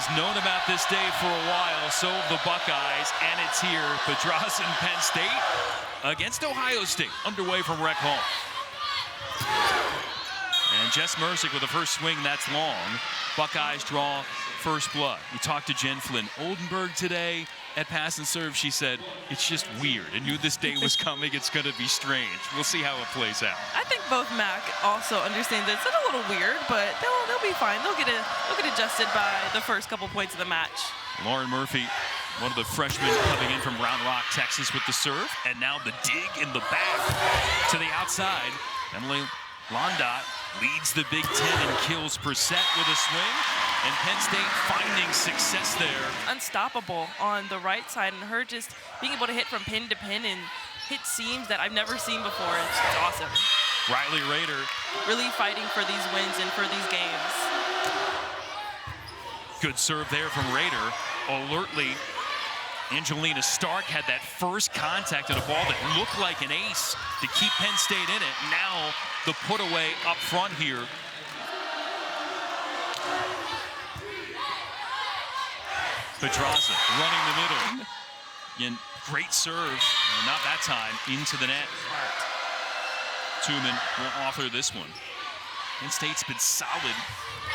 has known about this day for a while, so have the Buckeyes, and it's here. Pedraza and Penn State against Ohio State, underway from Rec Hall. And Jess Mersick with the first swing, that's long. Buckeyes draw first blood. We talked to Jen Flynn Oldenburg today at Pass and Serve. She said, it's just weird. I knew this day was coming. It's going to be strange. We'll see how it plays out. I think both Mac also understand that it's a little weird, but they'll be fine. They'll get adjusted by the first couple points of the match. Lauren Murphy, one of the freshmen coming in from Round Rock, Texas with the serve. And now the dig in the back to the outside. Emily Londot leads the Big Ten in kills per set with a swing, and Penn State finding success there. Unstoppable on the right side, and her just being able to hit from pin to pin and hit seams that I've never seen before. It's awesome. Riley Rader really fighting for these wins and for these games. Good serve there from Rader. Alertly, Angelina Stark had that first contact at a ball that looked like an ace to keep Penn State in it. Now the put away up front here. Pedraza running the middle. Again, great serve. Not that time, into the net. Tuman will author this one. Penn State's been solid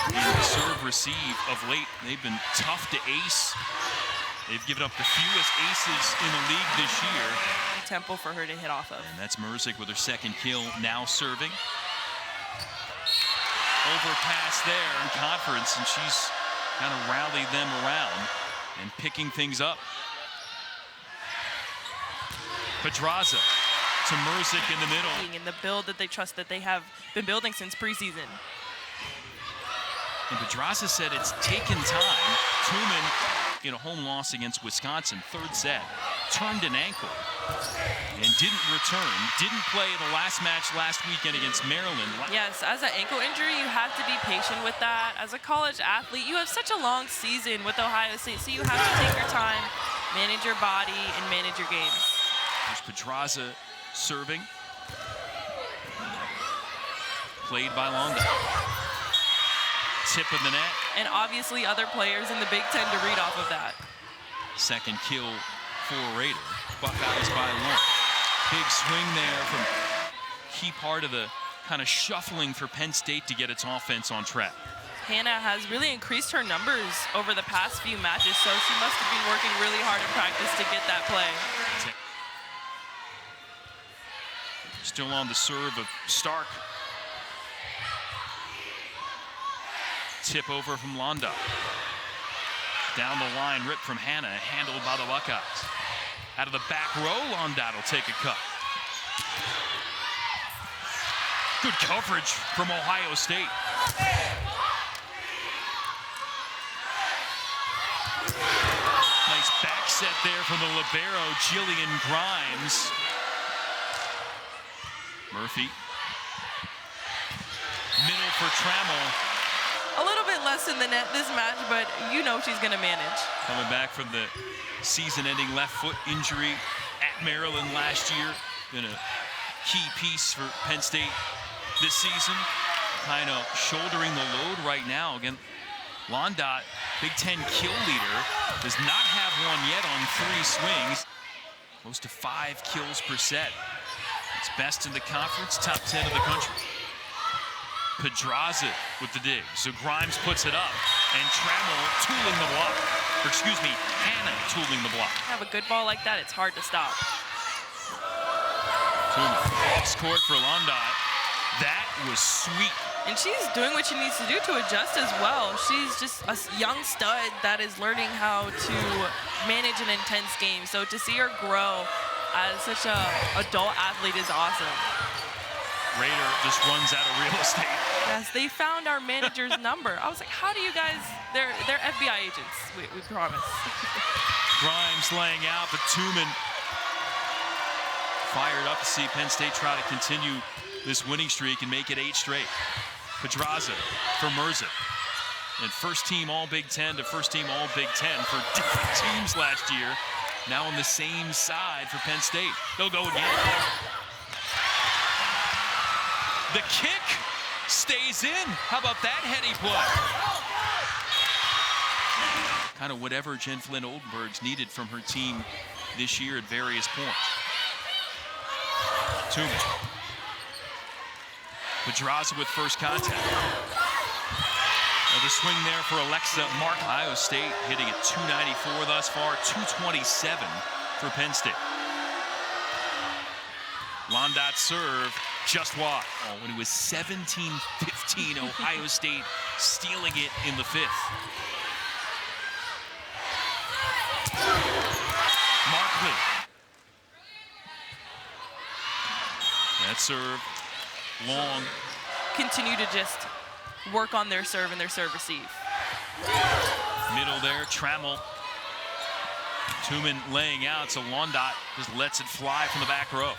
in the serve receive of late. They've been tough to ace. They've given up the fewest aces in the league this year. Tempo for her to hit off of. And that's Mersick with her second kill, now serving. Overpass there in conference, and she's kind of rallied them around and picking things up. Pedraza to Mersick in the middle. In the build that they trust that they have been building since preseason. And Pedraza said it's taken time. Tuman, in a home loss against Wisconsin, third set, turned an ankle and didn't return. Didn't play the last match last weekend against Maryland. Yes, as an ankle injury, you have to be patient with that. As a college athlete, you have such a long season with Ohio State, so you have to take your time, manage your body, and manage your games. There's Pedraza serving. Played by Londot. Tip of the net. And obviously other players in the Big Ten to read off of that. Second kill for Rader. Buckeyes by one. Big swing there from key part of the kind of shuffling for Penn State to get its offense on track. Hannah has really increased her numbers over the past few matches, so she must have been working really hard in practice to get that play. Still on the serve of Stark. Tip over from Londot. Down the line, rip from Hannah, handled by the Buckeyes. Out of the back row, Londot will take a cut. Good coverage from Ohio State. Nice back set there from the libero, Jillian Grimes. Murphy. Middle for Trammell. A little bit less in the net this match, but you know she's going to manage. Coming back from the season-ending left foot injury at Maryland last year. Been a key piece for Penn State this season. Kind of shouldering the load right now. Again, Londot, Big Ten kill leader, does not have one yet on 3 swings. Close to 5 kills per set. It's best in the conference, top 10 of the country. Pedraza with the dig. So Grimes puts it up, and Trammell tooling the block. Or excuse me, Hannah tooling the block. Have a good ball like that, it's hard to stop. Cross court for Londot. That was sweet. And she's doing what she needs to do to adjust as well. She's just a young stud that is learning how to manage an intense game. So to see her grow as such an adult athlete is awesome. Rader just runs out of real estate. Yes, they found our manager's number. I was like, how do you guys, they're FBI agents, we promise. Grimes laying out, but Tuman fired up to see Penn State try to continue this winning streak and make it 8 straight. Pedraza for Mersick. And first team All Big Ten to first team All Big Ten for different teams last year. Now on the same side for Penn State. They'll go again. The kick stays in. How about that heady play? kind of whatever Jen Flynn Oldenburg's needed from her team this year at various points. Tumen. Pedraza with first contact. The swing there for Alexa Mark. Ohio State hitting at 294 thus far, 227 for Penn State. Londot serve just wide. Oh, when it was 17-15, Ohio State stealing it in the fifth. Markley. That serve long. Continue to just work on their serve and their serve receive. Middle there, Trammell. Tumen laying out, so Londot just lets it fly from the back row.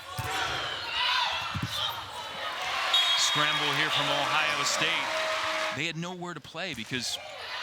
Scramble here from Ohio State. They had nowhere to play because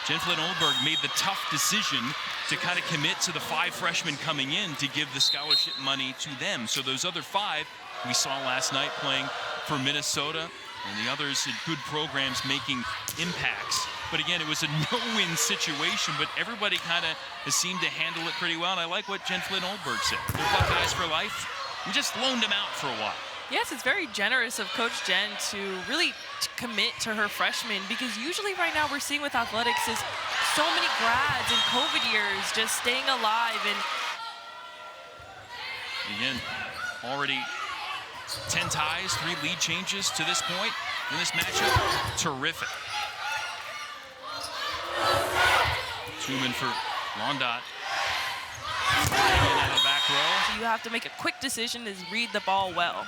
Jen Flynn Oldenburg made the tough decision to kind of commit to the 5 freshmen coming in to give the scholarship money to them. So those other 5 we saw last night playing for Minnesota, and the others had good programs making impacts. But again, it was a no-win situation, but everybody kind of has seemed to handle it pretty well. And I like what Jen Flynn Oldenburg said. They're Buckeyes for life. We just loaned them out for a while. Yes, it's very generous of Coach Jen to really commit to her freshmen, because usually right now we're seeing with athletics is so many grads in COVID years just staying alive. And again, already 10 ties, 3 lead changes to this point in this matchup. Terrific. Tumen for Londot. Out of the back row. So you have to make a quick decision, is read the ball well.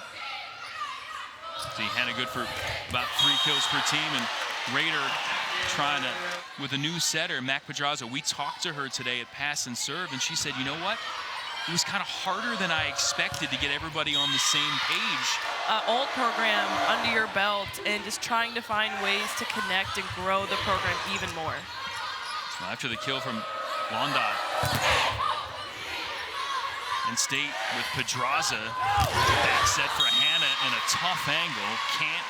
See, Hannah good for about 3 kills per team, and Rader trying to, with a new setter, Mac Pedraza. We talked to her today at pass and serve, and she said, you know what? It was kind of harder than I expected to get everybody on the same page. Old program under your belt, and just trying to find ways to connect and grow the program even more. Well, after the kill from Londot, Penn State with Pedraza. Back set for Hannah in a tough angle. Can't.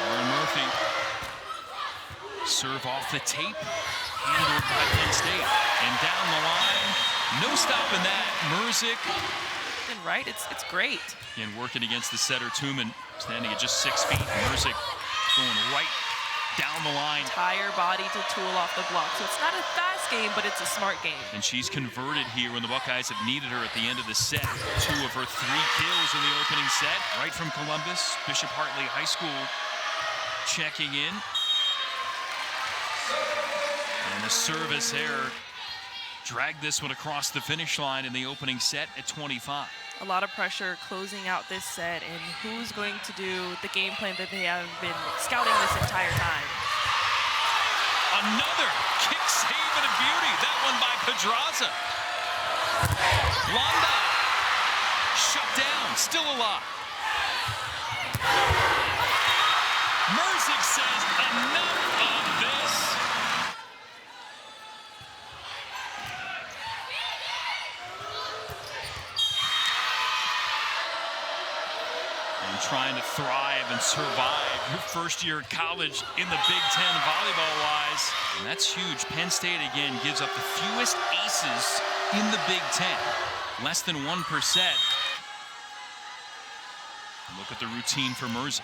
Lauren Murphy. Serve off the tape. Handled by Penn State. And down the line. No stopping that. Merzick. And right, it's great. Again, working against the setter Tumen, standing at just 6 feet. Merzick going right down the line. Entire body to tool off the block. So it's not a fast game, but it's a smart game. And she's converted here when the Buckeyes have needed her at the end of the set. 2 of her 3 kills in the opening set. Right from Columbus, Bishop Hartley High School checking in. And the service error dragged this one across the finish line in the opening set at 25. A lot of pressure closing out this set, and who's going to do the game plan that they have been scouting this entire time? Another kick save and a beauty. That one by Pedraza. Londot shut down, still alive. Merzick says enough of this. Trying to thrive and survive your first year at college in the Big Ten volleyball-wise. And that's huge. Penn State, again, gives up the fewest aces in the Big Ten. Less than 1%. Look at the routine for Merzick.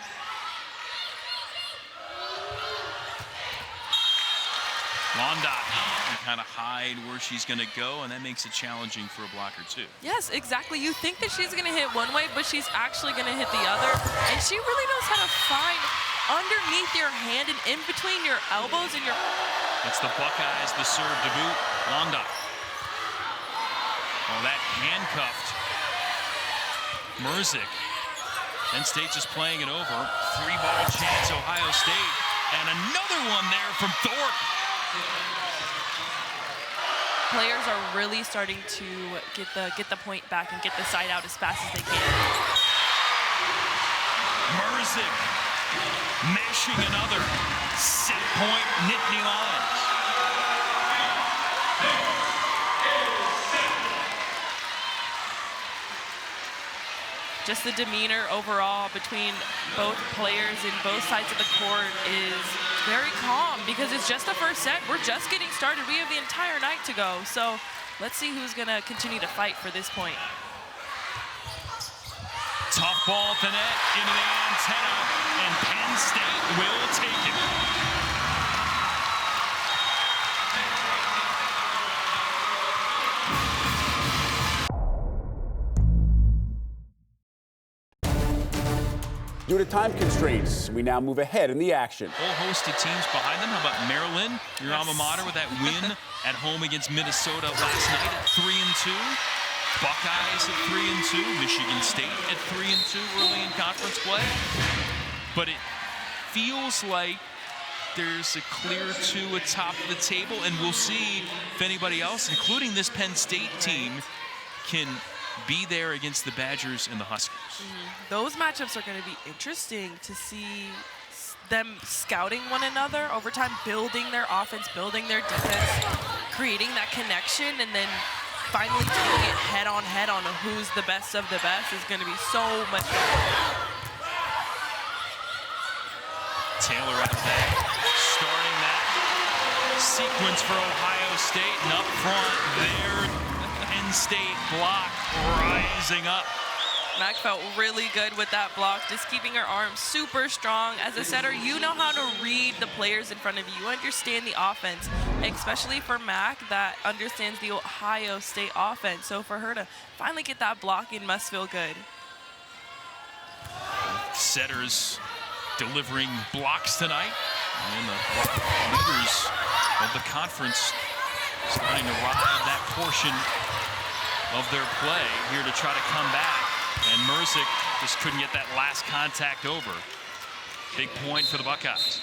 Londot can kind of hide where she's going to go, and that makes it challenging for a blocker too. Yes, exactly. You think that she's going to hit one way, but she's actually going to hit the other. And she really knows how to find underneath your hand and in between your elbows and your... It's the Buckeyes, the serve to boot. Londot. Oh, that handcuffed Merzick. Penn State just playing it over. 3-ball chance, Ohio State. And another one there from Thorpe. Players are really starting to get the point back and get the side out as fast as they can. Merzick mashing another. Set point, Nittany Lions. just the demeanor overall between both players in both sides of the court is very calm because it's just the first set. We're just getting started. We have the entire night to go. So let's see who's going to continue to fight for this point. Tough ball at the net, into the antenna, and Penn State will take it. Due to time constraints, we now move ahead in the action. Whole host of teams behind them. How about Maryland, your alma mater, with that win at home against Minnesota last night at 3-2. Buckeyes at 3-2. Michigan State at 3-2 early in conference play. But it feels like there's a clear 2 atop the table, and we'll see if anybody else, including this Penn State team, can be there against the Badgers and the Huskers. Those matchups are going to be interesting to see them scouting one another over time, building their offense, building their defense, creating that connection, and then finally taking it head on who's the best of the best is going to be so much fun. Taylor out there, starting that sequence for Ohio State, and up front there, Penn State block rising up. Mac felt really good with that block, just keeping her arms super strong. As a setter, you know how to read the players in front of you. You understand the offense, especially for Mac that understands the Ohio State offense. So for her to finally get that block in must feel good. Setters delivering blocks tonight. And the leaders of the conference starting to ride that portion of their play here to try to come back. And Merzick just couldn't get that last contact over. Big point for the Buckeyes.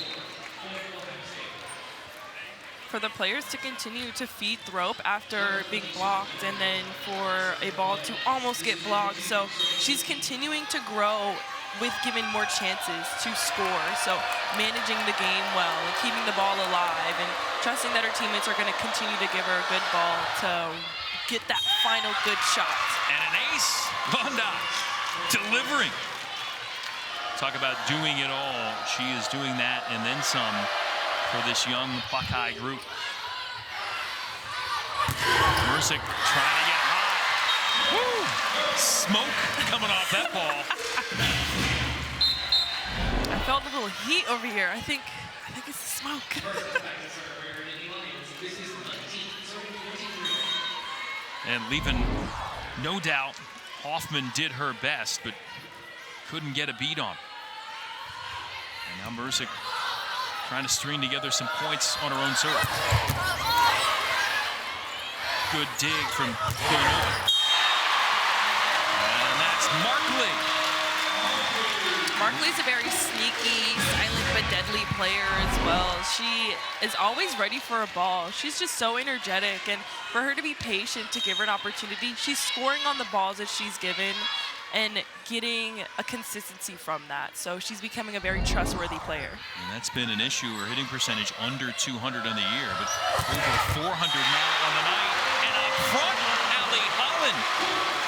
For the players to continue to feed Thorpe after being blocked and then for a ball to almost get blocked. So she's continuing to grow with giving more chances to score. So managing the game well and keeping the ball alive and trusting that her teammates are going to continue to give her a good ball to get that final good shot. And an ace, Londot delivering. Talk about doing it all. She is doing that and then some for this young Buckeye group. Merzick trying to get hot. Woo! Smoke coming off that ball. I felt a little heat over here. I think it's the smoke. And leaving no doubt Hoffman did her best, but couldn't get a beat on. And now Merzick trying to string together some points on her own serve. Good dig from Villanova. And that's Markley. Markley's a very sneaky, silent but deadly player as well. She is always ready for a ball. She's just so energetic, and for her to be patient to give her an opportunity, she's scoring on the balls that she's given and getting a consistency from that. So she's becoming a very trustworthy player. And that's been an issue. Her hitting percentage under 200 on the year, but over 400 now on the night. And up front, Allie Holland.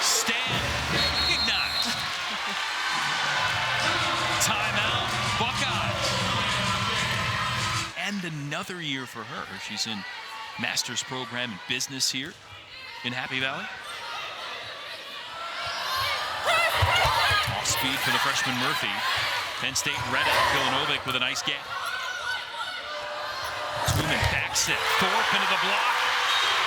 Stand recognized. Timeout, Buckeyes. And another year for her. She's in master's program in business here in Happy Valley. Off speed for the freshman Murphy. Penn State read it. Villanova with a nice get. Swimming back set. Thorpe into the block.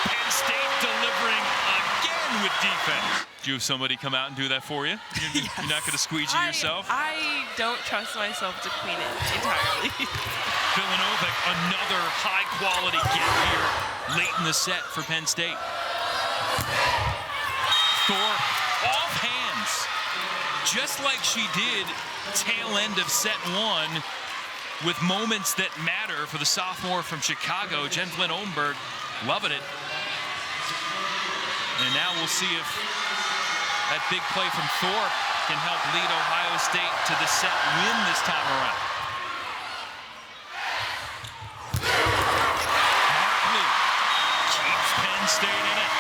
Penn State delivering again with defense. Do you have somebody come out and do that for you? Yes. You're not going to squeegee yourself? I don't trust myself to clean it entirely. Villanova, another high-quality get here late in the set for Penn State. Thorpe off hands, just like she did tail end of set one, with moments that matter for the sophomore from Chicago, Jen Flynn-Oldenburg, loving it. And now we'll see if that big play from Thorpe can help lead Ohio State to the set win this time around. Markley keeps Penn State in it.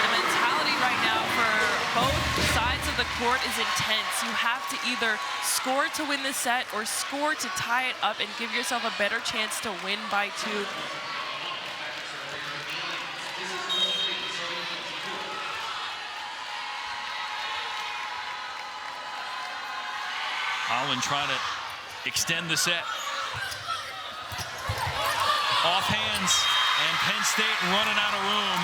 The mentality right now for both sides of the court is intense. You have to either score to win the set or score to tie it up and give yourself a better chance to win by 2. Holland trying to extend the set. Off hands, and Penn State running out of room.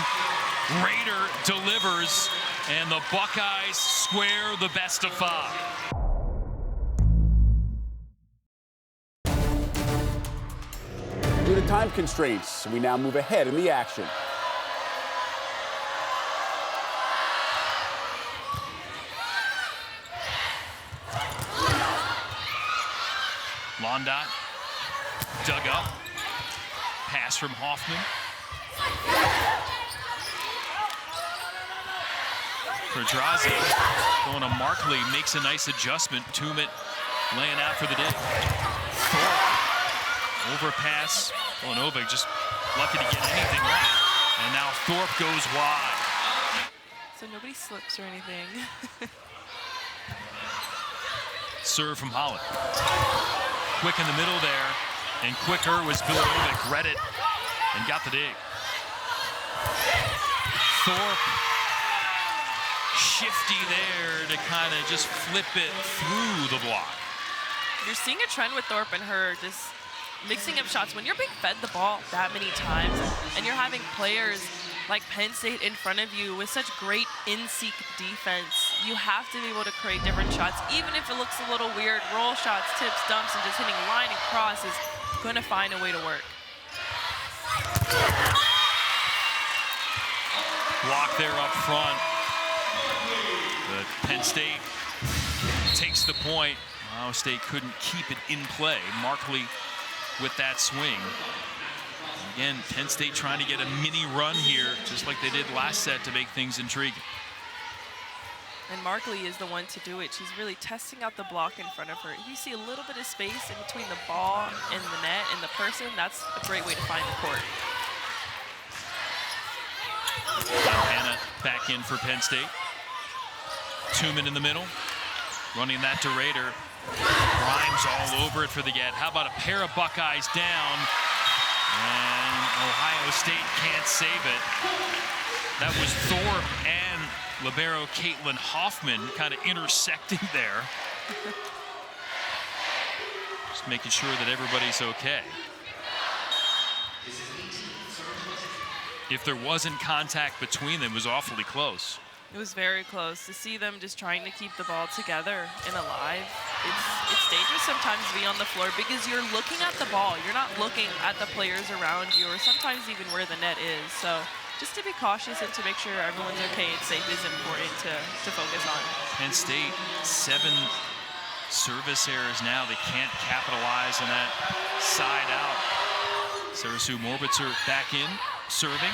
Raider delivers, and the Buckeyes square the best of 5. Due to time constraints, we now move ahead in the action. Londot dug up. Pass from Hoffman. Pedraza going to Markley, makes a nice adjustment. Tumit laying out for the day. Thorpe, overpass. Villanova just lucky to get anything right. And now Thorpe goes wide. So nobody slips or anything. Serve from Holland. Quick in the middle there, and quicker was Villanova. Read it and got the dig. Thorpe shifty there to kind of just flip it through the block. You're seeing a trend with Thorpe and her just mixing up shots. When you're being fed the ball that many times and you're having players like Penn State in front of you with such great in-seek defense, you have to be able to create different shots. Even if it looks a little weird, roll shots, tips, dumps, and just hitting line and cross is going to find a way to work. Block there up front. But Penn State takes the point. Ohio State couldn't keep it in play. Markley with that swing. Again, Penn State trying to get a mini run here, just like they did last set, to make things intriguing. And Markley is the one to do it. She's really testing out the block in front of her. If you see a little bit of space in between the ball and the net and the person, that's a great way to find the court. Hannah back in for Penn State. Tumit in the middle, running that to Raider. Grimes all over it for the get. How about a pair of Buckeyes down? And Ohio State can't save it. That was Thorpe and libero Caitlin Hoffman kind of intersecting there. Just making sure that everybody's okay. If there wasn't contact between them, it was awfully close. It was very close. To see them just trying to keep the ball together and alive, it's dangerous sometimes to be on the floor because you're looking at the ball. You're not looking at the players around you or sometimes even where the net is. So just to be cautious and to make sure everyone's okay and safe is important to focus on. Penn State, 7 service errors now. They can't capitalize on that side out. Sarah Sue Morbitzer back in, serving.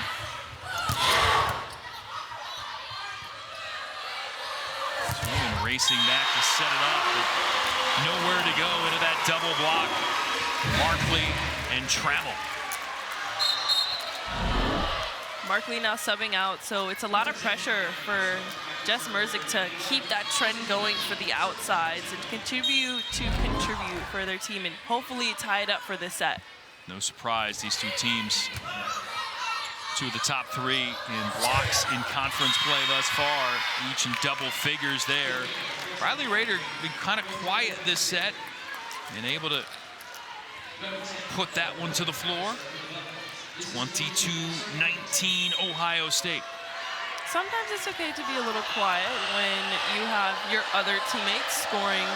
Swinging, racing back to set it up, but nowhere to go into that double block. Markley and Trammell. Markley now subbing out, so it's a lot of pressure for Jess Merzick to keep that trend going for the outsides and contribute for their team and hopefully tie it up for this set. No surprise, these two teams, two of the top 3 in blocks in conference play thus far, each in double figures there. Riley Raider been kind of quiet this set and able to put that one to the floor. 22-19 Ohio State. Sometimes it's okay to be a little quiet when you have your other teammates scoring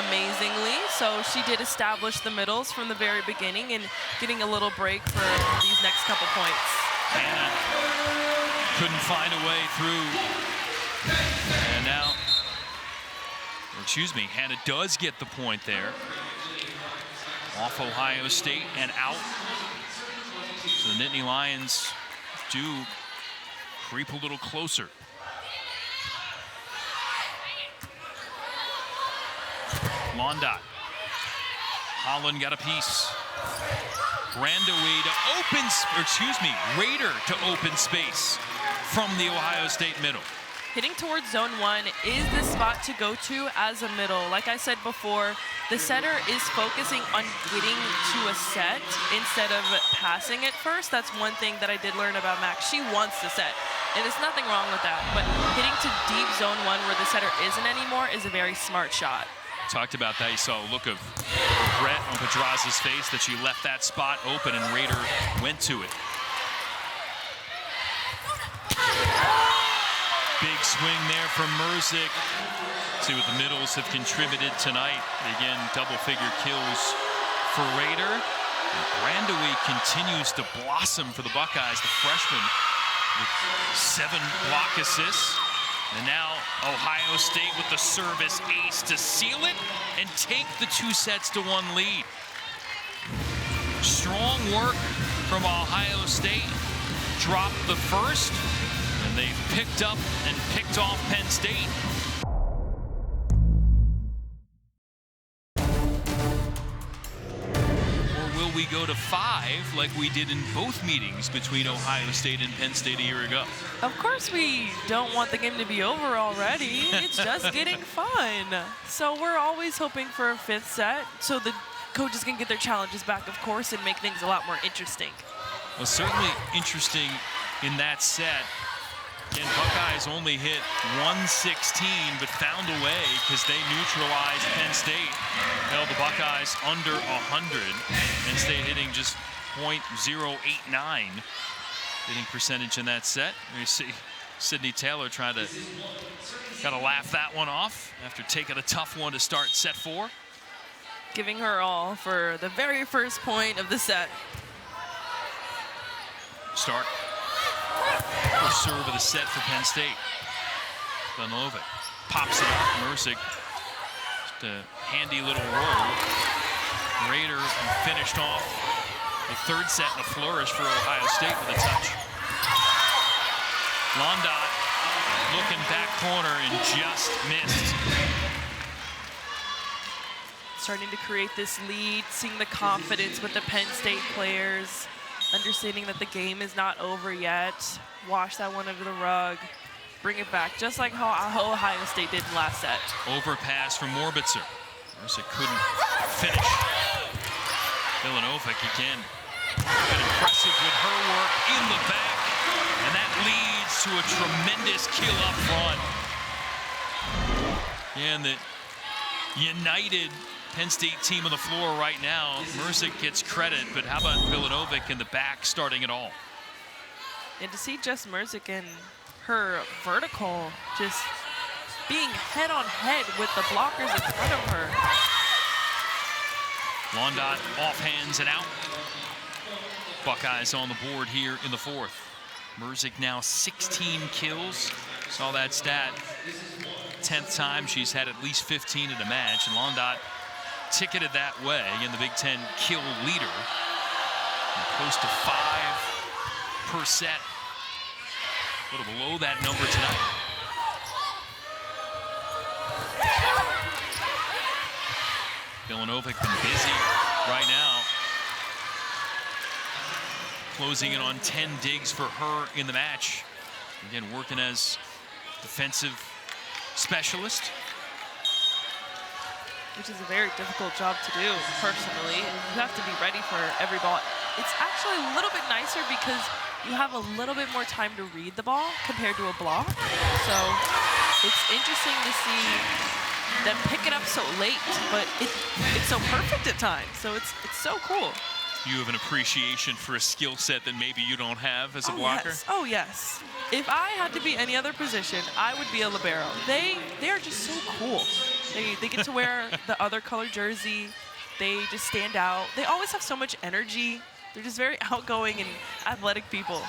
amazingly. So she did establish the middles from the very beginning and getting a little break for these next couple points. Hannah couldn't find a way through. And now, Hannah does get the point there. Off Ohio State and out. So the Nittany Lions do creep a little closer. Londot. Holland got a piece. Brandaway to Raider to open space from the Ohio State middle. hitting towards zone 1 is the spot to go to as a middle. Like I said before, the setter is focusing on getting to a set instead of passing it first. That's one thing that I did learn about Max. She wants the set, and there's nothing wrong with that. But hitting to deep zone 1 where the setter isn't anymore is a very smart shot. Talked about that. You saw a look of regret on Pedrazza's face that she left that spot open and Raider went to it. Big swing there from Merzick. See what the middles have contributed tonight. Again, double-figure kills for Raider. And Brandewey continues to blossom for the Buckeyes, the freshman, with 7 block assists. And now Ohio State with the service ace to seal it and take the 2 sets to 1 lead. Strong work from Ohio State. Dropped the first, and they've picked up and picked off Penn State. We go to 5 like we did in both meetings between Ohio State and Penn State a year ago. Of course we don't want the game to be over already. It's just getting fun. So we're always hoping for a 5th set so the coaches can get their challenges back, of course, and make things a lot more interesting. Well, certainly interesting in that set. And Buckeyes only hit 116, but found a way because they neutralized Penn State. Held the Buckeyes under 100. Penn State hitting just .089 hitting percentage in that set. You see Sydney Taylor gotta laugh that one off after taking a tough one to start set 4. Giving her all for the very first point of the set. Start. First serve of the set for Penn State. Londot pops it up. Merzick, just a handy little roll. Raider finished off the 3rd set in a flourish for Ohio State with a touch. Londot looking back corner and just missed. Starting to create this lead, seeing the confidence with the Penn State players. Understanding that the game is not over yet. Wash that one under the rug. Bring it back, just like how Ohio State did in last set. Overpass from Morbitzer. Merzick couldn't finish. Villanova again. Been impressive with her work in the back. And that leads to a tremendous kill up front. And the united Penn State team on the floor right now. Merzick gets credit, but how about Villanova in the back starting it all? And to see Jess Merzick and her vertical just being head-on-head with the blockers in front of her. Londot off hands and out. Buckeyes on the board here in the 4th. Merzick now 16 kills. Saw that stat. 10th time she's had at least 15 in a match, and Londot ticketed that way in the Big Ten kill leader. And close to 5 per set. A little below that number tonight. Villanova been busy right now. Closing in on 10 digs for her in the match. Again, working as defensive specialist. Which is a very difficult job to do, personally. You have to be ready for every ball. It's actually a little bit nicer because you have a little bit more time to read the ball compared to a block. So it's interesting to see them pick it up so late, but it's so perfect at times. So it's so cool. You have an appreciation for a skill set that maybe you don't have as a blocker? Yes. Oh, yes. If I had to be any other position, I would be a libero. They are just so cool. They get to wear the other color jersey. They just stand out. They always have so much energy. They're just very outgoing and athletic people.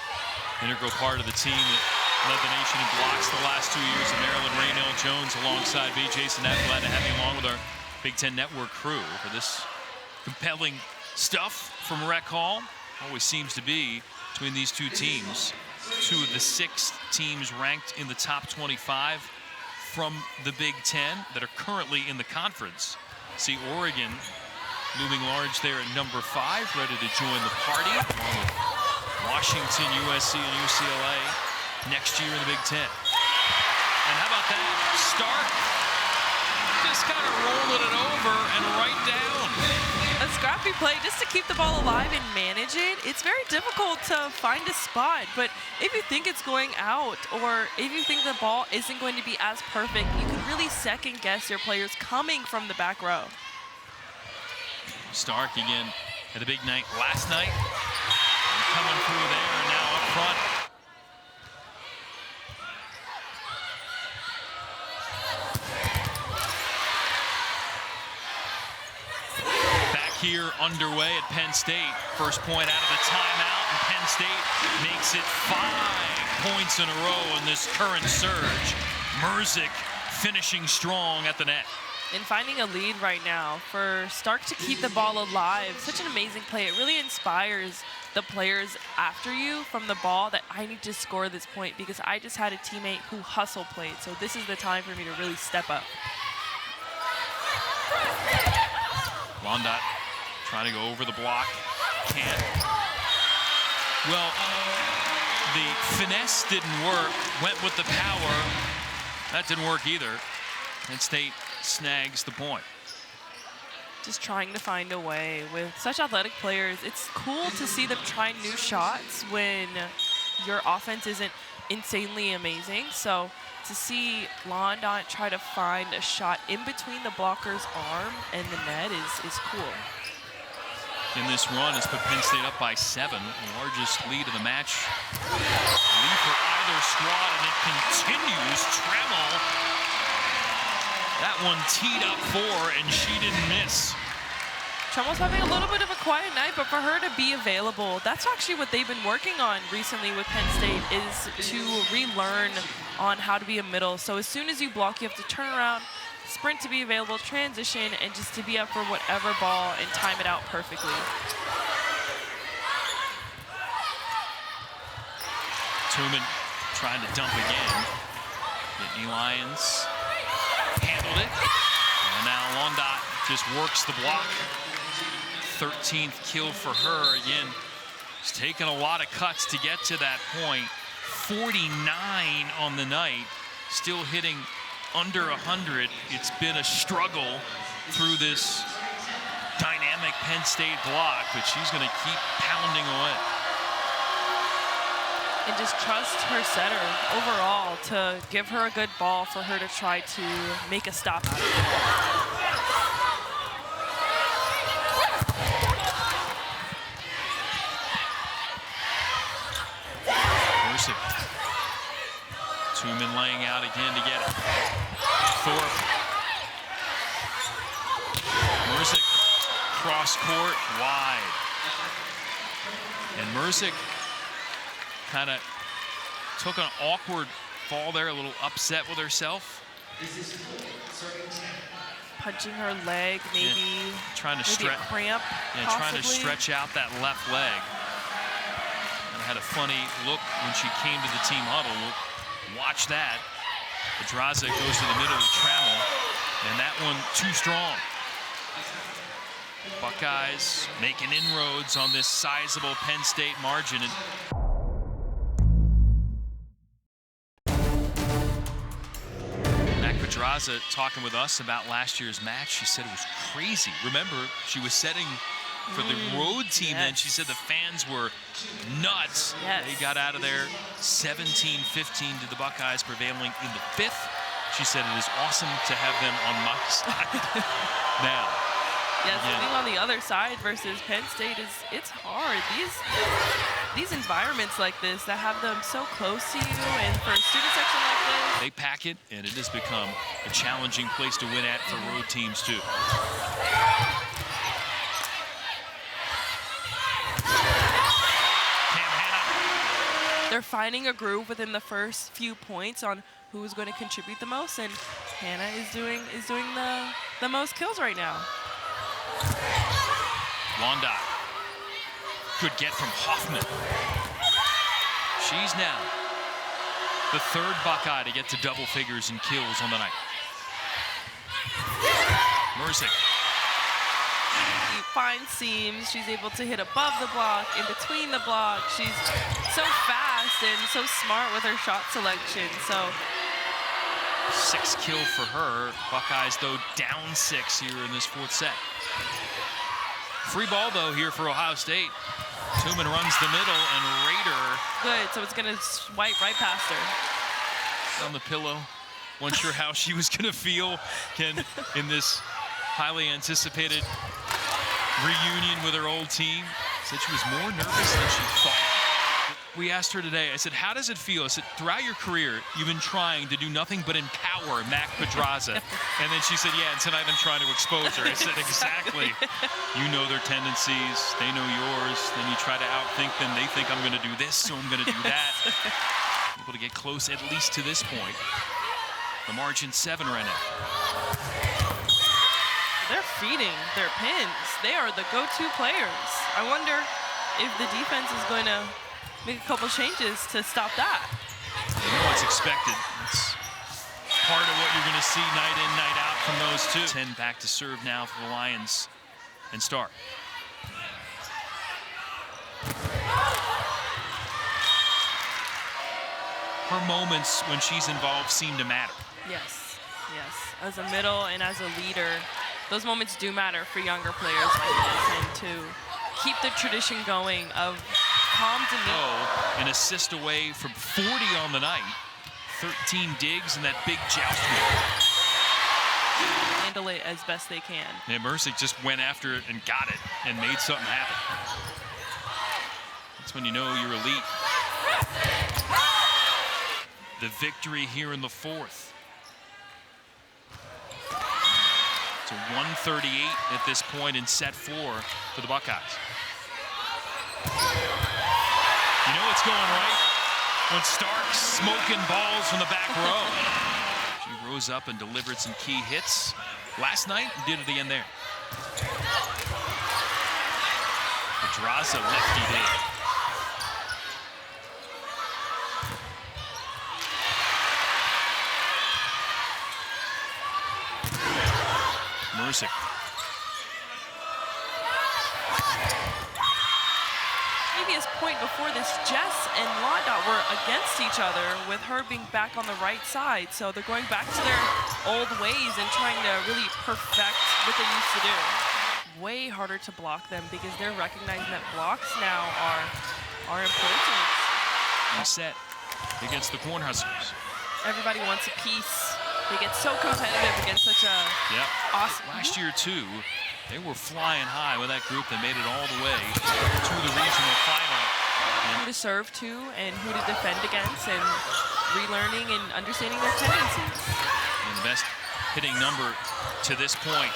Integral part of the team that led the nation in blocks the last 2 years of Maryland. Raynell Jones alongside me. Jason, glad to have you along with our Big Ten Network crew for this compelling stuff from Rec Hall. Always seems to be between these two teams. 2 of the 6 teams ranked in the top 25 from the Big Ten that are currently in the conference. See Oregon looming large there at number 5, ready to join the party, along with Washington, USC, and UCLA next year in the Big Ten. And how about that? Stark just kind of rolling it over and right down. A scrappy play just to keep the ball alive and manage it. It's very difficult to find a spot, but if you think it's going out or if you think the ball isn't going to be as perfect, you can really second guess your players coming from the back row. Stark again had a big night last night. And coming through there and now up front. Here underway at Penn State. First point out of the timeout, and Penn State makes it 5 points in a row in this current surge. Merzick finishing strong at the net. And finding a lead right now for Stark to keep the ball alive. Such an amazing play. It really inspires the players after you from the ball that I need to score this point because I just had a teammate who hustle played. So this is the time for me to really step up. Londot trying to go over the block. Can't. Well, the finesse didn't work. Went with the power. That didn't work either. Penn State snags the point. Just trying to find a way with such athletic players. It's cool to see them try new shots when your offense isn't insanely amazing. So to see Londot try to find a shot in between the blocker's arm and the net is cool. In this run, it's put Penn State up by 7, the largest lead of the match. Lead for either squad, and it continues. Trammell. That one teed up for, and she didn't miss. Trammell's having a little bit of a quiet night, but for her to be available, that's actually what they've been working on recently with Penn State, is to relearn on how to be a middle. So as soon as you block, you have to turn around, sprint to be available, transition, and just to be up for whatever ball and time it out perfectly. Tuman trying to dump again. Nittany Lions handled it. And now Londot just works the block. 13th kill for her. Again, she's taken a lot of cuts to get to that point. 49 on the night, still hitting under 100. It's been a struggle through this dynamic Penn State block, but she's going to keep pounding away. And just trust her setter overall to give her a good ball for her to try to make a stop out of it. Tuman laying out again to get it. Thorpe. Merzick cross court wide. And Merzick kind of took an awkward fall there, a little upset with herself. Punching her leg, maybe. Yeah, trying to maybe a cramp, trying to stretch out that left leg. And had a funny look when she came to the team huddle. Watch that. Pedraza goes to the middle of Trammell, and that one too strong. Buckeyes making inroads on this sizable Penn State margin. Pedraza talking with us about last year's match. She said it was crazy. Remember, she was setting for the road team then. She said the fans were nuts. They got out of there 17-15 to the Buckeyes, prevailing in the 5th. She said it is awesome to have them on my side now. Yes, being on the other side versus Penn State it's hard. These environments like this that have them so close to you, and for a student section like this, they pack it, and it has become a challenging place to win at for road teams too. They're finding a groove within the first few points on who's going to contribute the most, and Hannah is doing the most kills right now. Londot. Good get from Hoffman. She's now the 3rd Buckeye to get to double figures in kills on the night. Merzick. She finds seams. She's able to hit above the block, in between the block. She's so fast and so smart with her shot selection. So 6 kill for her. Buckeyes, though, down 6 here in this 4th set. Free ball, though, here for Ohio State. Tooman runs the middle, and Rader. Good, so it's going to swipe right past her. On the pillow. Wasn't sure how she was going to feel in this highly anticipated reunion with her old team. Said she was more nervous than she thought. We asked her today, I said, how does it feel? I said, throughout your career, you've been trying to do nothing but empower Mac Pedraza. And then she said, yeah, and tonight I've been trying to expose her. I said, exactly. You know their tendencies. They know yours. Then you try to outthink them. They think I'm going to do this, so I'm going to do that. Able to get close at least to this point. The margin 7 right now. They're feeding their pins. They are the go-to players. I wonder if the defense is going to make a couple changes to stop that. You know what's expected. It's part of what you're going to see night in, night out from those two. 10 back to serve now for the Lions and start. Her moments when she's involved seem to matter. Yes, yes. As a middle and as a leader, those moments do matter for younger players like this, and to keep the tradition going of calm demeanor. Oh, an assist away from 40 on the night. 13 digs and that big joust. Handle it as best they can. And Mercy just went after it and got it and made something happen. That's when you know you're elite. The victory here in the 4th. It's a 138 at this point in set 4 for the Buckeyes. You know what's going right? When Stark's smoking balls from the back row. She rose up and delivered some key hits last night and did it again there. Pedraza lefty dig. Mercy. Previous point before this, Jess and Londot were against each other with her being back on the right side. So they're going back to their old ways and trying to really perfect what they used to do. Way harder to block them because they're recognizing that blocks now are important. Set against the Cornhuskers. Everybody wants a piece. They get so competitive against such a awesome. Last year, too, they were flying high with that group that made it all the way to the regional final. Who to serve to and who to defend against, and relearning and understanding their tendencies. And the best hitting number to this point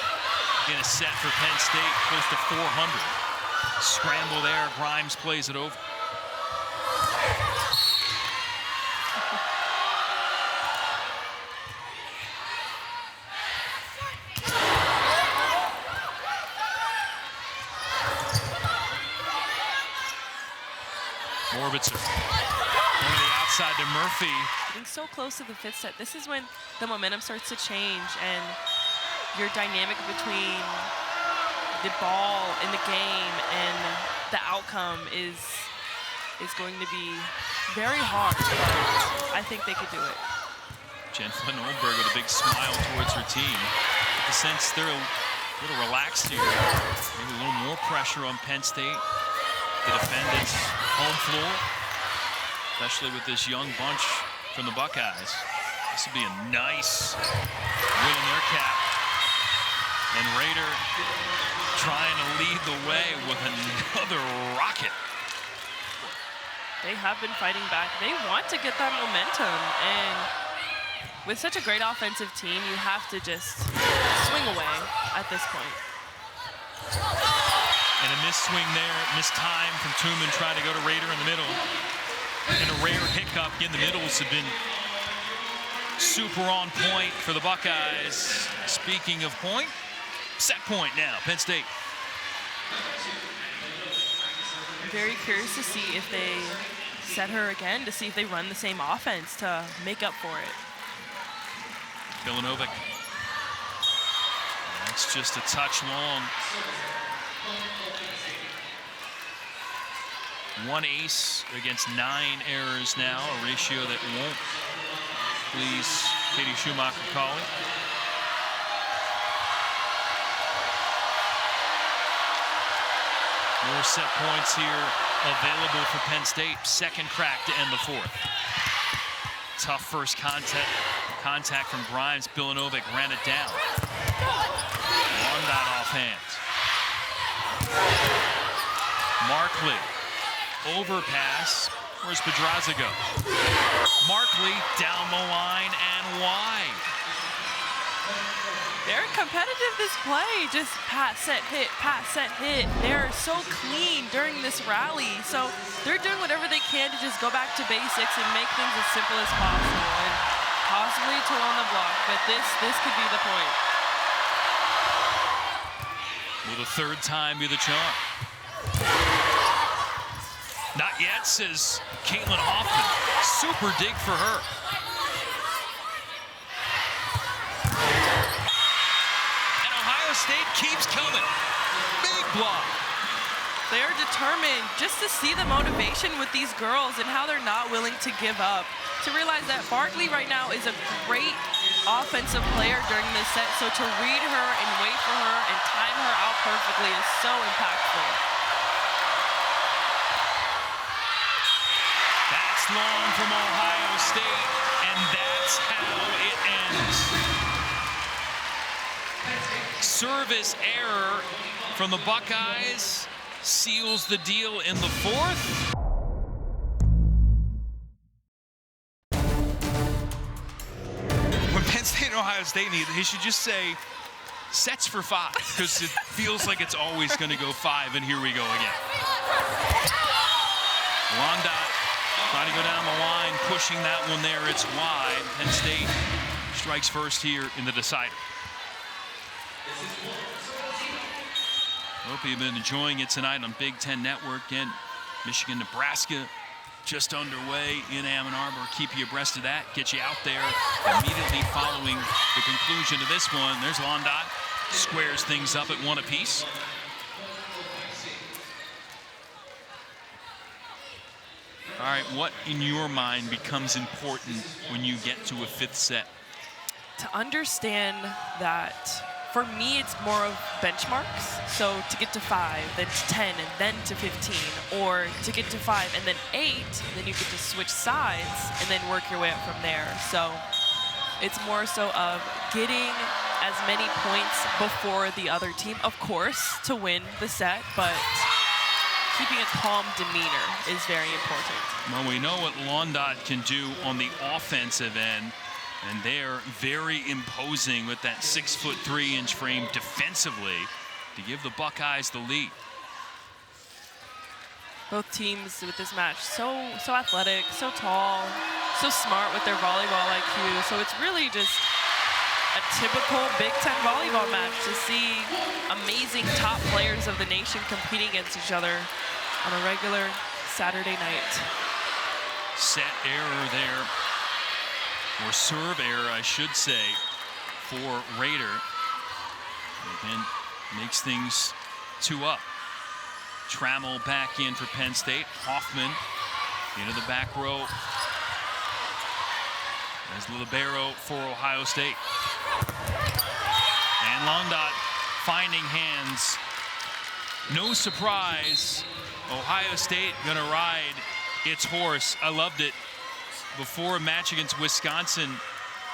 in a set for Penn State, close to 400. Scramble there, Grimes plays it over. Morbitzer going to the outside to Murphy. Getting so close to the 5th set. This is when the momentum starts to change and your dynamic between the ball in the game and the outcome is going to be very hard, but I think they could do it. Jen Flynn Oldberg with a big smile towards her team. With the sense they're a little relaxed here. Maybe a little more pressure on Penn State to defend its home floor, especially with this young bunch from the Buckeyes. This would be a nice win in their cap. And Rader trying to lead the way with another rocket. They have been fighting back. They want to get that momentum, and with such a great offensive team, you have to just swing away at this point. And a missed swing there, missed time from Tooman trying to go to Rader in the middle. And a rare hiccup. Again, the middles have been super on point for the Buckeyes. Speaking of point, set point now, Penn State. I'm very curious to see if they set her again, to see if they run the same offense to make up for it. Milanovic. That's just a touch long. One ace against 9 errors now, a ratio that won't please Katie Schumacher calling. More set points here available for Penn State. Second crack to end the fourth. Tough first contact from Grimes. Bilanovic ran it down. Londot off hands. Markley. Overpass. Where's Pedraza go? Markley down the line and wide. They're competitive this play. Just pass, set, hit, pass, set, hit. They're so clean during this rally. So they're doing whatever they can to just go back to basics and make things as simple as possible. And possibly a tool on the block, but this could be the point. Will the third time be the charm? Not yet, says Caitlin Hoffman. Super dig for her. And Ohio State keeps coming. Big block. They're determined just to see the motivation with these girls and how they're not willing to give up. To realize that Barkley right now is a great offensive player during this set, so to read her and wait for her and time her out perfectly is so impactful. That's long from Ohio State, and that's how it ends. Service error from the Buckeyes seals the deal in the fourth. When Penn State and Ohio State need, they should just say sets for 5, because it feels like it's always going to go 5, and here we go again. Londot trying to go down the line, pushing that one there. It's wide. Penn State strikes first here in the decider. Hope you've been enjoying it tonight on Big Ten Network. And Michigan, Nebraska just underway in Ann Arbor. Keep you abreast of that. Get you out there immediately following the conclusion of this one. There's Londot. Squares things up at 1 apiece. All right, what in your mind becomes important when you get to a 5th set? To understand that, for me, it's more of benchmarks. So to get to 5, then to 10, and then to 15, or to get to 5 and then 8, then you get to switch sides and then work your way up from there. So it's more so of getting as many points before the other team, of course, to win the set, but keeping a calm demeanor is very important. Well, we know what Londot can do on the offensive end, and they're very imposing with that 6'3" frame defensively to give the Buckeyes the lead. Both teams with this match so athletic, so tall, so smart with their volleyball IQ. So it's really just a typical Big Ten volleyball match to see amazing top players of the nation competing against each other on a regular Saturday night. Set error there, or serve error, I should say, for Raider. Again, makes things 2 up. Trammell back in for Penn State. Hoffman into the back row as libero for Ohio State. And Londot finding hands. No surprise, Ohio State gonna ride its horse. I loved it. Before a match against Wisconsin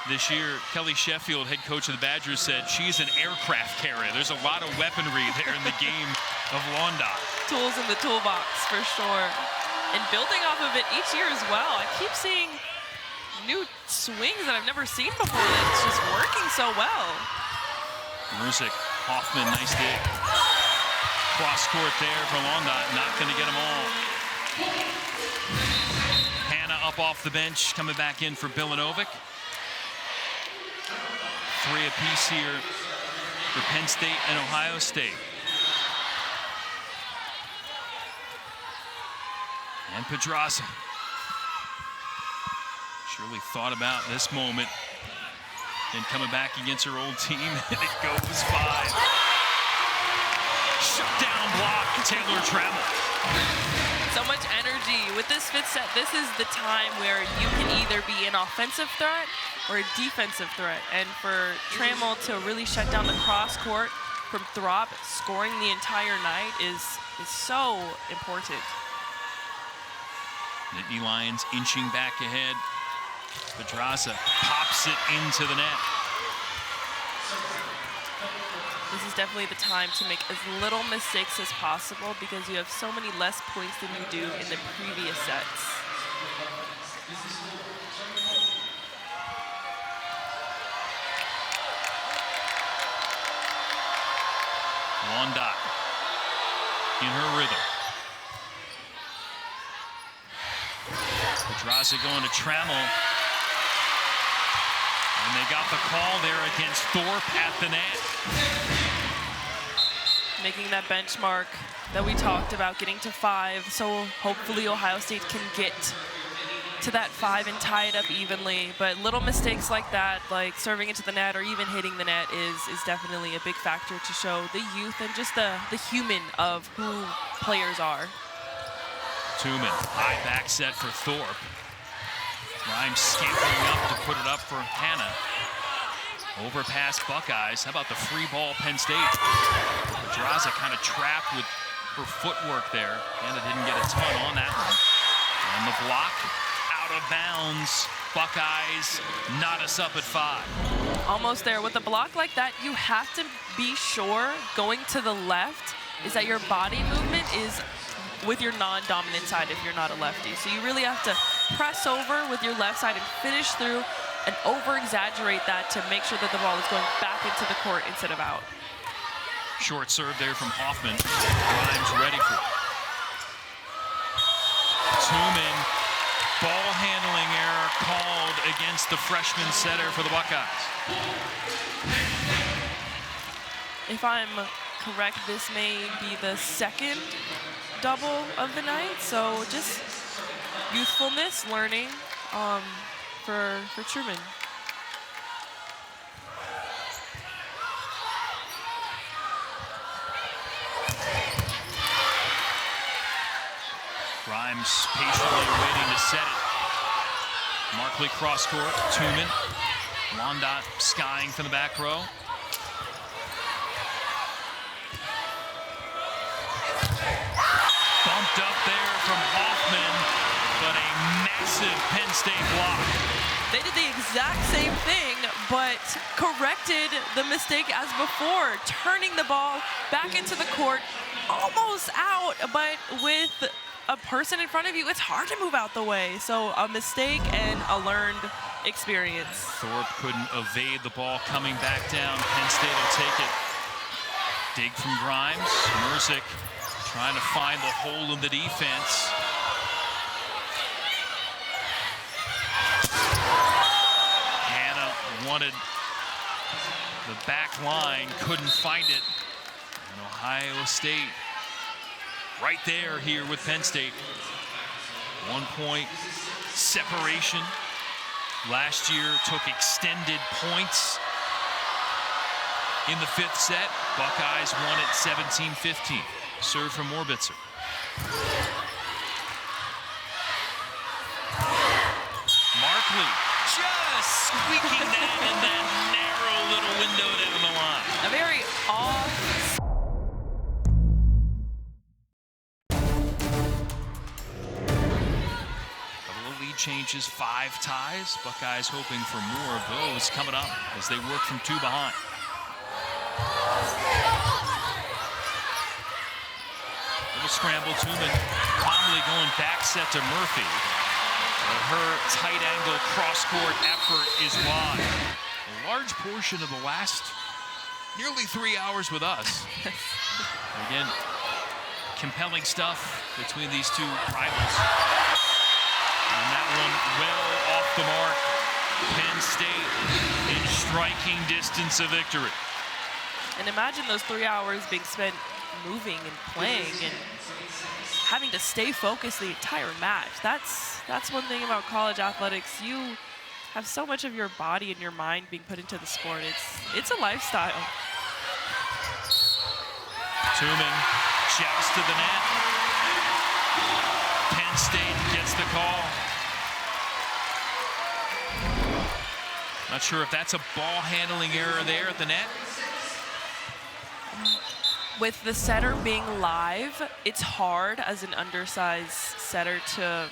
this year, Kelly Sheffield, head coach of the Badgers, said she's an aircraft carrier. There's a lot of weaponry there in the game of Londot. Tools in the toolbox, for sure. And building off of it each year as well. I keep seeing new swings that I've never seen before that's just working so well. Mersick, Hoffman, nice dig. Cross court there for Londot, not going to get them all. Hannah up off the bench, coming back in for Bilanovic. 3 apiece here for Penn State and Ohio State. And Pedraza. Surely thought about this moment. And coming back against her old team, and it goes 5. Shutdown block, Taylor Trammell. So much energy. With this fifth set, this is the time where you can either be an offensive threat or a defensive threat. And for Trammell to really shut down the cross court from Thorpe, scoring the entire night is so important. Nittany Lions inching back ahead. Pedraza pops it into the net. This is definitely the time to make as little mistakes as possible because you have so many less points than you do in the previous sets. Londot in her rhythm. Pedraza going to Trammell. And they got the call there against Thorpe at the net. Making that benchmark that we talked about, getting to 5. So hopefully Ohio State can get to that 5 and tie it up evenly. But little mistakes like that, like serving into the net or even hitting the net is definitely a big factor to show the youth and just the human of who players are. Tooman, high back set for Thorpe. Grimes scampering up to put it up for Hannah. Over past Buckeyes. How about the free ball, Penn State? Pedraza kind of trapped with her footwork there. Hannah didn't get a ton on that one. And the block out of bounds. Buckeyes knot us up at 5. Almost there. With a block like that, you have to be sure going to the left is that your body movement is with your non-dominant side if you're not a lefty. So you really have to press over with your left side and finish through and over-exaggerate that to make sure that the ball is going back into the court instead of out. Short serve there from Hoffman. Grimes ready for it. Tooman, ball handling error called against the freshman setter for the Buckeyes. If I'm correct, this may be the second double of the night, so just youthfulness, learning for Truman. Grimes patiently waiting to set it. Markley cross court, Tooman. Londot skying from the back row. Bumped up there from Hoffman, but a massive Penn State block. They did the exact same thing, but corrected the mistake as before, turning the ball back into the court, almost out, but with a person in front of you, it's hard to move out the way. So a mistake and a learned experience. Thorpe couldn't evade the ball coming back down. Penn State will take it. Dig from Grimes. Merzick trying to find the hole in the defense. Hannah wanted the back line, couldn't find it. And Ohio State right there here with Penn State. 1 point separation. Last year took extended points in the 5th set. Buckeyes won it 17-15. Serve from Morbitzer. Markley just squeaking that in that narrow little window down the line. A very off. Couple of lead changes, 5 ties. Buckeyes hoping for more of those coming up as they work from 2 behind. Little scramble, Tooman calmly going back set to Murphy. Her tight angle cross-court effort is wide. A large portion of the last nearly 3 hours with us. Again, compelling stuff between these two rivals. And that one well off the mark. Penn State in striking distance of victory. And imagine those 3 hours being spent moving and playing and having to stay focused the entire match. That's one thing about college athletics. You have so much of your body and your mind being put into the sport. It's a lifestyle. Tuman shouts to the net. Penn State gets the call. Not sure if that's a ball handling error there at the net. With the setter being live, it's hard as an undersized setter to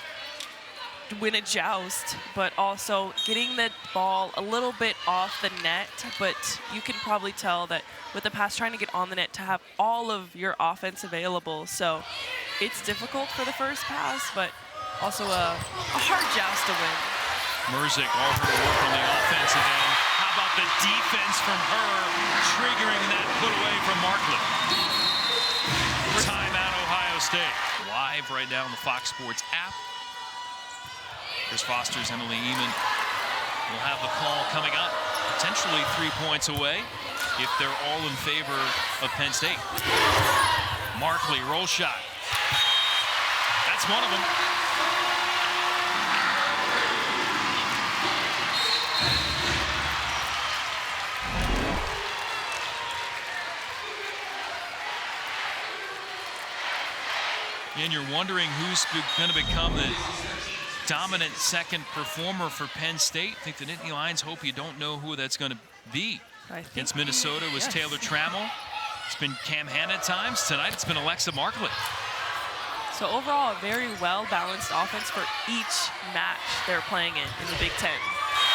win a joust, but also getting the ball a little bit off the net. But you can probably tell that with the pass trying to get on the net to have all of your offense available. So it's difficult for the first pass, but also a hard joust to win. Merzick, all her work on the offensive end. How about the defense from her, triggering that put away from Markley? Timeout, Ohio State. Live right now on the Fox Sports app. Chris Foster's Emily Eamon will have the call coming up. Potentially 3 points away if they're all in favor of Penn State. Markley, roll shot. That's one of them. And you're wondering who's going to become the dominant second performer for Penn State. I think the Nittany Lions hope you don't know who that's going to be. Against Minnesota was yes. Taylor Trammell. It's been Cam Hanna at times. Tonight it's been Alexa Markley. So overall, a very well-balanced offense for each match they're playing in the Big Ten.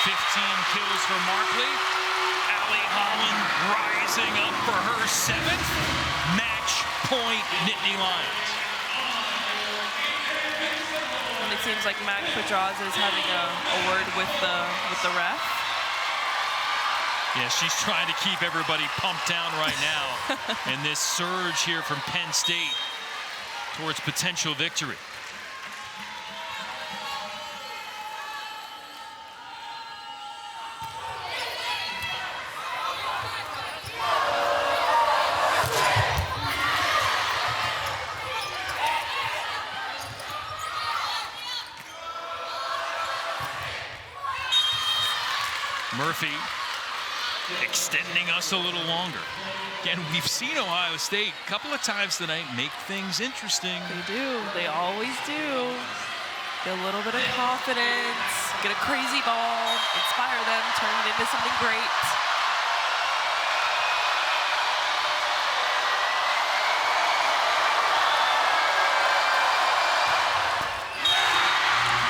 15 kills for Markley. Allie Holland rising up for her 7th. Match point Nittany Lions. And it seems like Mac Pedraza is having a word with the ref. Yeah, she's trying to keep everybody pumped down right now. And this surge here from Penn State towards potential victory. Murphy extending us a little longer. Again, we've seen Ohio State a couple of times tonight make things interesting. They do. They always do. Get a little bit of confidence, get a crazy ball, inspire them, turn it into something great.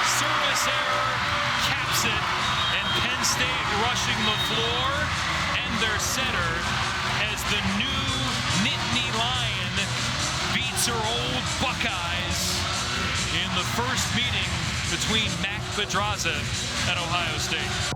Service error caps it, and Penn State rushing the floor and their setter as the new Nittany Lion beats her old Buckeyes in the first meeting between Mac Pedraza and Ohio State.